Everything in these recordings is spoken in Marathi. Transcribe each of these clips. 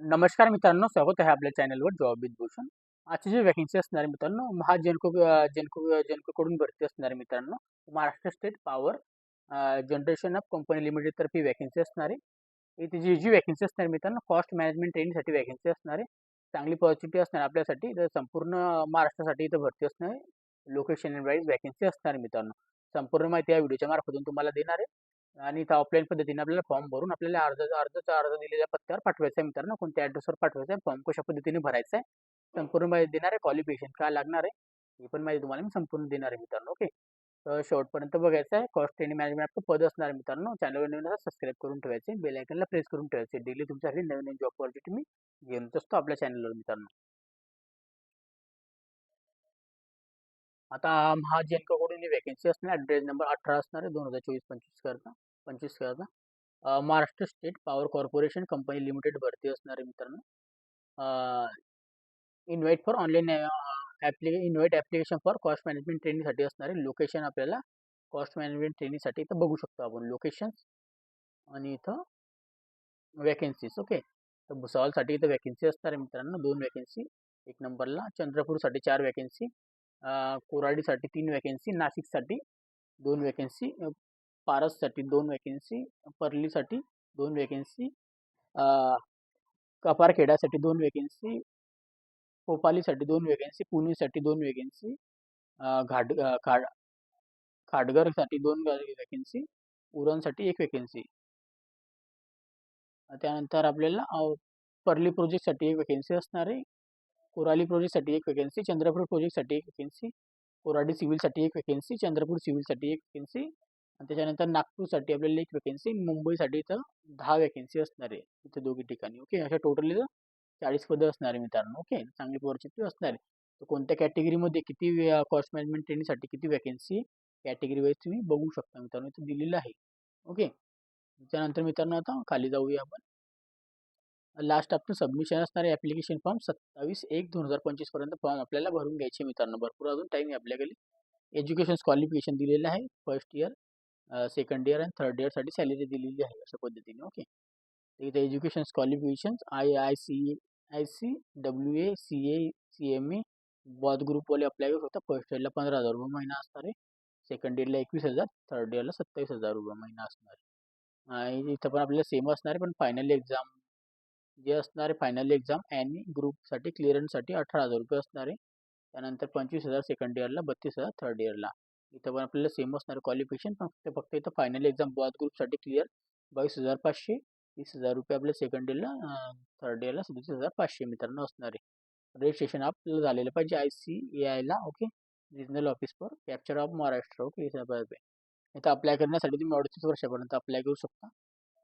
नमस्कार मित्रांनो, स्वागत आहे आपल्या चॅनलवर जॉब विथ भूषण. आजची जी वॅकन्सी असणार आहे मित्रांनो, जेनको कडून भरती असणार आहे मित्रांनो. Maharashtra state power generation of company limited तर्फे वॅकन्सी असणार आहे. इथे जी वॅकन्सी असणार आहे मित्रांनो, कॉस्ट मॅनेजमेंट ट्रेनिंगसाठी वॅकन्सी असणार आहे. चांगली पॉझिटिव्हिटी असणार आहे आपल्यासाठी. तर संपूर्ण महाराष्ट्रासाठी इथं भरती असणार आहे. लोकेशन वाईज वॅकन्सी असणार आहे मित्रांनो. संपूर्ण माहिती या व्हिडिओच्या मार्फतून तुम्हाला देणार आहे. आणि इथं ऑफलाईन पद्धतीने आपल्याला फॉर्म भरून आपल्याला अर्ज दिलेल्या पत्त्यावर पाठवायचा आहे मित्रांनो. कोणत्या ॲड्रेसवर पाठवायचा आहे, फॉर्म कशा पद्धतीने भरायचा आहे, संपूर्ण माहिती देणार आहे. क्वालिफिकेशन काय लागणार आहे ही पण माहिती तुम्हाला मी संपूर्ण देणार आहे मित्रांनो. ओके, तर शेवटपर्यंत बघायचं आहे. कॉस्ट ट्रेनिंग मॅनेजमेंट आपलं पद असणार आहे मित्रांनो. चॅनलवर नवीन सबस्क्राईब करून ठेवायचे, बेल आयकनला प्रेस करून ठेवायचे. डेली तुमच्यासाठी नवीन नवीन जॉब ऑपॉर्च्युनिटी मी घेऊन असतो आपल्या चॅनलवर मित्रांनो. आता महाजनकोकडून जी वॅकन्सी असणार, ॲड्रेस नंबर 18 असणार आहे, 2024-25 करता 25 करता. Maharashtra state power corporation company limited भरती असणार आहे मित्रांनो. Invite for online invite application for cost management ट्रेनिंगसाठी असणार आहे. लोकेशन आपल्याला कॉस्ट मॅनेजमेंट ट्रेनिंगसाठी इथं बघू शकतो आपण लोकेशन्स आणि इथं वॅकन्सीज. ओके, तर भुसावळसाठी इथं वॅकन्सी असणार आहे मित्रांनो, 2 वॅकन्सी. एक नंबरला चंद्रपूरसाठी 4 वॅकन्सी, कोराडीसाठी 3 वॅकन्सी, नाशिकसाठी 2 वॅकन्सी, पारससाठी 2 वॅकन्सी, परलीसाठी 2 वॅकन्सी, कपारखेडासाठी 2 वॅकन्सी, भोपालीसाठी 2 वॅकन्सी, पुणेसाठी 2 वॅकन्सी, घाट खाड खाडगरसाठी 2 वॅकन्सी, उरणसाठी 1 वॅकन्सी. त्यानंतर आपल्याला परली प्रोजेक्टसाठी 1 वॅकन्सी असणार आहे. कोराली प्रोजेक्टसाठी 1 वॅकन्सी, चंद्रपूर प्रोजेक्टसाठी 1 वॅकन्सी, कोराडी सिव्हिलसाठी 1 वॅकन्सी, चंद्रपूर सिव्हिलसाठी 1 वॅकन्सी आणि त्याच्यानंतर नागपूरसाठी आपल्याला 1 वॅकन्सी, मुंबईसाठी इथं 10 वॅकन्सी असणार आहे इथं दोघी ठिकाणी. ओके, अशा टोटली 40 पदं असणार आहे मित्रांनो. ओके, चांगली परिस्थिती असणार आहे. तर कोणत्या कॅटेगरीमध्ये किती कॉस्ट मॅनेजमेंट ट्रेनिंगसाठी किती वॅकन्सी कॅटेगरी वाईज तुम्ही बघू शकता मित्रांनो, इथं दिलेलं आहे. ओके, त्यानंतर मित्रांनो आता खाली जाऊया आपण. लास्ट आपलं सबमिशन असणार आहे ॲप्लिकेशन फॉर्म 27/1/2025 पर्यंत फॉर्म आपल्याला भरून घ्यायचे मित्रांनो. भरपूर अजून टाईम आहे आपल्याकडे. एज्युकेशन क्वालिफिकेशन दिलेलं आहे. फर्स्ट इयर, सेकंड इयर आणि थर्ड इयरसाठी सॅलरी दिलेली आहे अशा पद्धतीने. ओके, इथे education qualifications IICWA, CA, CMA both ग्रुपवाले अप्लाय करू शकता. फर्स्ट इयरला 15,000 रुपये महिना असणार आहे, सेकंड इयरला 21,000, थर्ड इयरला 27,000 रुपये महिना असणार आहे. आणि इथं पण आपल्याला सेम असणार आहे, पण फायनल एक्झाम जे असणार आहे, फायनल एक्झाम आणि ग्रुपसाठी क्लिअरन्ससाठी 18,000 रुपये असणार आहे. त्यानंतर 25,000 सेकंड इयरला, 32,000 थर्ड इयरला. इथं पण आपल्याला सेम असणार आहे क्वालिफिकेशन, फक्त इथं फायनल एक्झाम बॉथ ग्रुपसाठी क्लिअर 22,500, 30,000 रुपये आपल्या सेकंड इयरला, थर्ड इयरला 37,500 मित्रांनो असणार आहे. रजिस्ट्रेशन आपलं झालेलं पाहिजे ICAIला. Okay, regional office for capture of Maharashtra. Okay, इथं अप्लाय करण्यासाठी तुम्ही 38 वर्षापर्यंत अप्लाय करू शकता.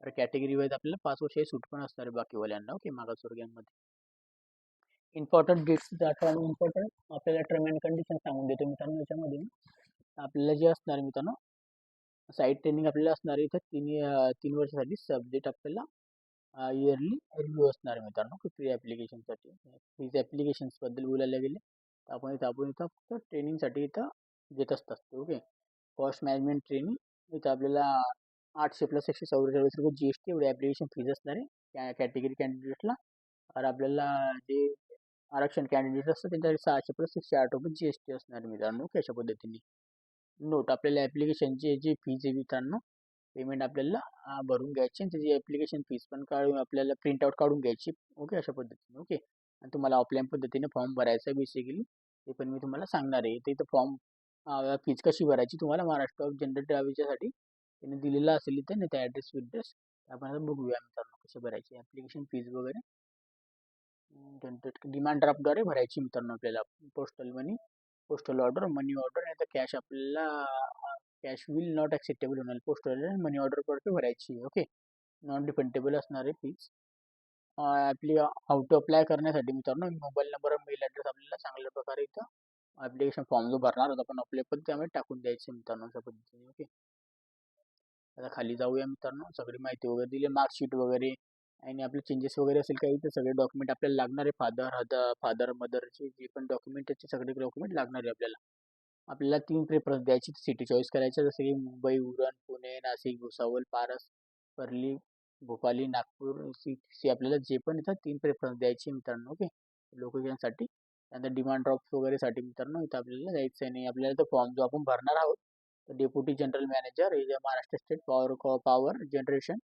तर कॅटेगरी वाईज आपल्याला 5 वर्षाची सूट पण असणार आहे बाकीवाल्यांना. ओके, मागासवर्गीयांमध्ये. इम्पॉर्टंट डेट्स इम्पॉर्टंट आपल्याला टर्म अँड कंडिशन सांगून देतो मित्रांनो. याच्यामध्ये आपल्याला जे असणार आहे मित्रांनो, साईट ट्रेनिंग आपल्याला असणार आहे इथं 3 वर्षासाठी. सब्जेक्ट आपल्याला इयरली रिव्ह्यू असणार आहे मित्रांनो. फ्री ॲप्लिकेशनसाठी फीज ॲप्लिकेशन्सबद्दल बोलायला गेले तर आपण इथं फक्त ट्रेनिंगसाठी इथं देत असतात. ओके, कॉस्ट मॅनेजमेंट ट्रेनिंग इथं आपल्याला 800 प्लस 144 रुपये GST एवढी ॲप्लिकेशन फीज असणार आहे कॅटेगरी कॅन्डिडेटला. और आपल्याला जे आरक्षण कॅन्डिडेट असतात त्यांच्यासाठी 600 प्लस 108 रुपये GST असणार आहे मित्रांनो. अशा पद्धतीने नोट आपल्याला ॲप्लिकेशनची जी फीज आहे मित्रांनो, पेमेंट आपल्याला भरून घ्यायची आणि त्याची ॲप्लिकेशन फीज पण काढून आपल्याला प्रिंटआउट काढून घ्यायची. ओके, अशा पद्धतीने. ओके, आणि तुम्हाला ऑफलाईन पद्धतीने फॉर्म भरायचा आहे बेसिकली, ते पण मी तुम्हाला सांगणार आहे. तर इथं फॉर्म फीज कशी भरायची तुम्हाला महाराष्ट्र जनरल ट्रॅव्हलच्यासाठी त्याने दिलेलं असेल इथे, नाही त्या ॲड्रेस विड्रेस आपण आता बघूया मित्रांनो कशी भरायची ॲप्लिकेशन फीज वगैरे. डिमांड ड्राफ्टद्वारे भरायची मित्रांनो आपल्याला. पोस्टल मनी, पोस्टल ऑर्डर, मनी ऑर्डर नाही तर कॅश आपल्याला कॅश विल नॉट ॲक्सेप्टेबल होणार. पोस्टल आणि मनी ऑर्डर परत भरायची. ओके, नॉन रिफंडेबल असणार आहे फीज. आपली हाऊ टू अप्लाय करण्यासाठी मित्रांनो, मोबाईल नंबर आणि मेल ॲड्रेस आपल्याला चांगल्या प्रकारे इथं ॲप्लिकेशन फॉर्म जो भरणार होता आपण आपले पण त्यामध्ये टाकून द्यायचे मित्रांनो अशा पद्धतीने. ओके, आता खाली जाऊया मित्रांनो. सगळी माहिती वगैरे दिली, मार्कशीट वगैरे आणि आपले चेंजेस वगैरे असेल काही तर सगळे डॉक्युमेंट आपल्याला लागणार आहे. फादर मदरचे जे पण डॉक्युमेंट त्याचे सगळे डॉक्युमेंट लागणार आहे आपल्याला. आपल्याला 3 प्रेफरन्स द्यायची, सिटी चॉईस करायचं, जसं की मुंबई, उरण, पुणे, नाशिक, भुसावळ, पारस, परली, भोपाली, नागपूर, सी आपल्याला जे पण इथं 3 प्रेफरन्स द्यायचे मित्रांनो. ओके. लोकेशनसाठी. त्यानंतर डिमांड ड्राफ्ट वगैरेसाठी मित्रांनो इथं आपल्याला जायचं नाही. आपल्याला तो फॉर्म जो आपण भरणार आहोत, डेप्युटी जनरल मॅनेजर हे जे Maharashtra state power generation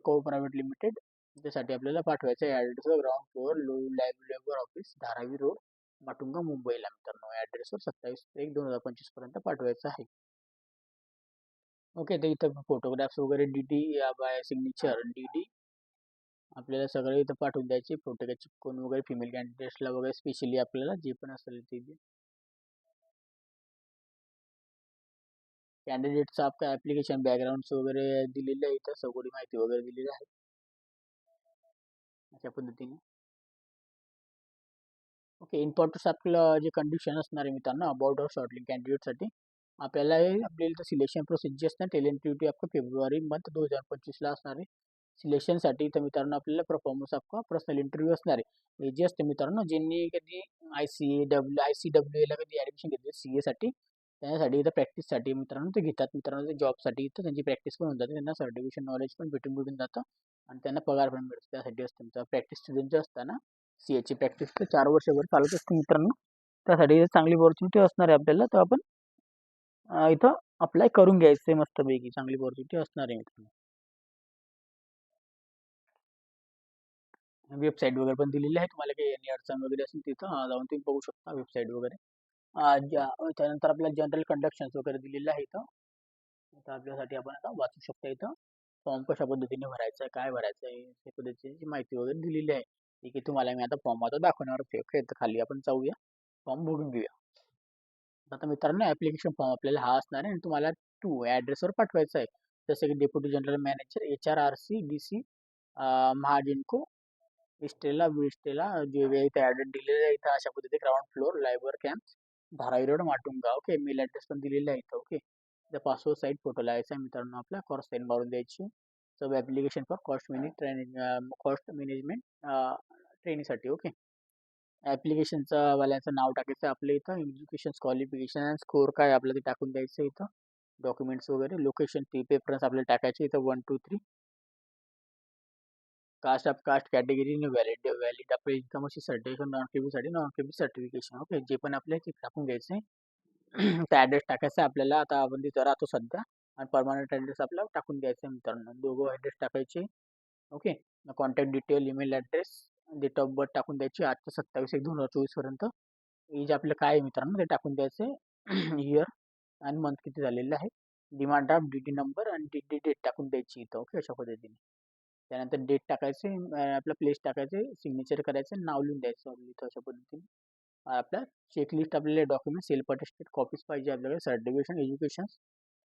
co private limited त्यासाठी आपल्याला पाठवायचं आहे. ॲड्रेसवर ground floor labour office, Dharavi road, Matunga, मुंबईला मित्रांनो. ॲड्रेसवर 27/1/2025 पर्यंत पाठवायचं आहे. ओके. तर इथं फोटोग्राफ्स वगैरे डी बाय सिग्नेचर डी आपल्याला सगळे इथं पाठवून द्यायचे. फोटो चिपकून वगैरे फिमेल कॅन्डिडेट्सला वगैरे स्पेशली आपल्याला जे पण असेल ते कॅन्डिडेटचं आपलं ॲप्लिकेशन बॅकग्राऊंड्स वगैरे दिलेलं आहे. इथं सगळी माहिती वगैरे दिलेली आहे अशा पद्धतीने. ओके. इम्पॉर्टन्स आपलं जे कंडिशन असणार आहे मित्रांनो अबाउट शॉर्टलिंग कॅन्डिडेटसाठी आपल्याला आपल्या इथं सिलेक्शन प्रोसेस जी असणार टेलेंटिव्हिटी आपलं फेब्रुवारी मंथ 2025ला असणार आहे. सिलेक्शनसाठी तर मित्रांनो आपल्याला परफॉर्मन्स आपला पर्सनल इंटरव्ह्यू असणार आहे. हे जे असते मित्रांनो ज्यांनी कधी ICWA ला कधी ॲडमिशन घेतली सी एसाठी त्यासाठी इथं प्रॅक्टिससाठी मित्रांनो ते घेतात. मित्रांनो ते जॉबसाठी इथं त्यांची प्रॅक्टिस पण होऊन जाते. त्यांना सर्टिफिकेशन नॉलेज पण भेटून जातं आणि त्यांना पगार पण मिळतो. त्यासाठी असतं तुमचा प्रॅक्टिस स्टुडंट जे असतं ना CAची प्रॅक्टिस तर 4 वर्षभर चालत असते मित्रांनो. त्यासाठी चांगली ऑपॉर्च्युनिटी असणार आहे आपल्याला. तर आपण इथं अप्लाय करून घ्यायचं आहे मस्तपैकी. चांगली ऑपॉर्च्युनिटी असणार आहे मित्रांनो. वेबसाईट वगैरे पण दिलेली आहे. तुम्हाला काही any अडचण वगैरे असेल तिथं जाऊन तुम्ही बघू शकता वेबसाईट वगैरे. त्यानंतर आपल्याला जनरल कंडक्शन्स वगैरे दिलेले आहे इथं. आता आपल्यासाठी आपण आता वाचू शकता इथं. फॉर्म कशा पद्धतीने भरायचा आहे, काय भरायचं आहे, त्या पद्धतीची माहिती वगैरे दिलेली आहे. ठीक आहे. तुम्हाला मी आता फॉर्म आता दाखवणार आहे. ओके. तर खाली आपण जाऊया. फॉर्म भरून घेऊया. आता मित्रांनो ॲप्लिकेशन फॉर्म आपल्याला हा असणार आहे आणि तुम्हाला ॲड्रेसवर पाठवायचा आहे. जसं की deputy general manager HRRC DC Mahagenco इस्टेला विस्टेला जे इथे ॲड्रेस दिलेला आहे इथं अशा पद्धतीने ground floor labour camp Dharavi road Matunga. Okay. Mail address पण दिलेला आहे इथं. ओके. त्या पासपोर्ट साईज फोटो लावायचा आहे मित्रांनो आपला क्रॉस साईन मारून द्यायची. सब ॲप्लिकेशन फॉर कॉस्ट मॅनेजमेंट ट्रेनिंगसाठी. ओके. ॲप्लिकेशनचा वाल्याचं नाव टाकायचं आपल्या इथं. एज्युकेशन क्वालिफिकेशन अँड स्कोर काय आपलं ते टाकून द्यायचं इथं. डॉक्युमेंट्स वगैरे लोकेशन ती प्रेफरन्स आपल्याला टाकायचे इथं 1 2 3. कास्ट कॅटेगरी व्हॅलिड आपलं इन्कम अशी certification non creamy certification. Okay. जे पण आपल्याला ते टाकून घ्यायचं आहे. त्या ॲड्रेस टाकायचा आपल्याला. आता आपण तिथं राहतो सध्या आणि परमनंट ॲड्रेस आपला टाकून द्यायचा आहे मित्रांनो. दोघं ॲड्रेस टाकायचे. Okay. Contact detail email address date of birth टाकून द्यायची आजचं 27/1/2024 पर्यंत. एज आपलं काय आहे मित्रांनो ते टाकून द्यायचं इयर आणि मंथ किती झालेलं आहे. डिमांड ड्राफ्ट DD नंबर आणि डेट टाकून द्यायची इथं. ओके. अशा पद्धतीने. त्यानंतर डेट टाकायचे आपलं प्लेस टाकायचे सिग्नेचर करायचं नाव लिहून द्यायचं इथं अशा पद्धतीने. आपल्या चेकलिस्ट आपल्याला डॉक्युमेंट सेल्फ अटेस्टेड कॉपीज पाहिजे आपल्याकडे. सर्टिफिकेशन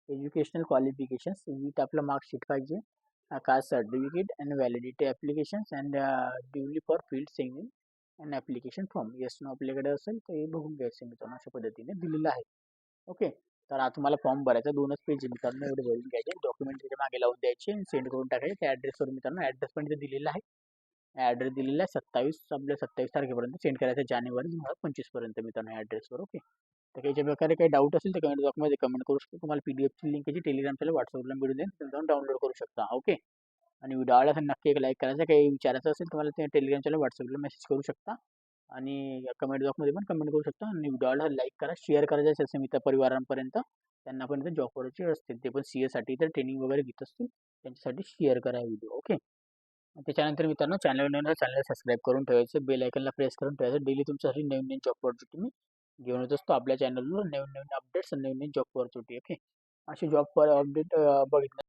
एज्युकेशनल क्वालिफिकेशन्स विथ आपलं मार्कशीट पाहिजे. Caste certificate and validity applications and duly for filled signing and application form. Yes no आपल्याकडे असेल तर हे बघून घ्यायचं मित्रांनो अशा पद्धतीने दिलेलं आहे. ओके. तर आता तुम्हाला फॉर्म भरायचा 2च पेज मित्रांनो एवढे भरून घ्यायचे. डॉक्युमेंट त्याच्या मागे लावून द्यायचे आणि सेंड करून टाकायचे त्या ॲड्रेसवर मित्रांनो. ॲड्रेस पण इथे दिलेला आहे. ॲड्रेस दिलेला आहे 27 तारखेपर्यंत सेंड करायचं जानेवारी 2025 पर्यंत मित्रांनो ॲड्रेसवर. ओके. तर याच्या प्रकारे काही डाऊट असेल तर कमेंट बॉक्समध्ये कमेंट करू शकतो. तुम्हाला PDFची लिंक याची टेलिग्रामच्या व्हॉट्सअपला मिळून जाईल. जाऊन डाउनलोड करू शकता. ओके. आणि व्हिडिओ आवडला तर नक्की एक लाईक करायचं. काही विचारायचं असेल तुम्हाला ते टेलिग्रामच्या व्हॉट्सअपला मेसेज करू शकता आणि कमेंट बॉक्समध्ये पण कमेंट करू शकता. आणि व्हिडिओ आवडला लाईक करा, शेअर करा ज्याच्या मित्र परिवारांपर्यंत. त्यांना पण जॉब करायचे असतील ते पण CAसाठी तर ट्रेनिंग वगैरे घेत असतील त्यांच्यासाठी शेअर करा व्हिडिओ. ओके. त्याच्यानंतर मित्रांनो चॅनलला सबस्क्राईब करून ठेवायचं. बेल आयकनला प्रेस करून ठेवायचं. डेली तुमच्यासाठी नवीन नवीन जॉब ऑपॉर्च्युनिटी मी घेऊन येत असतो आपल्या चॅनलवर. नवीन नवीन अपडेट्स आणि नवीन नवीन जॉब ऑपॉर्च्युनिटी. ओके. अशी जॉब अपडेट बघितलं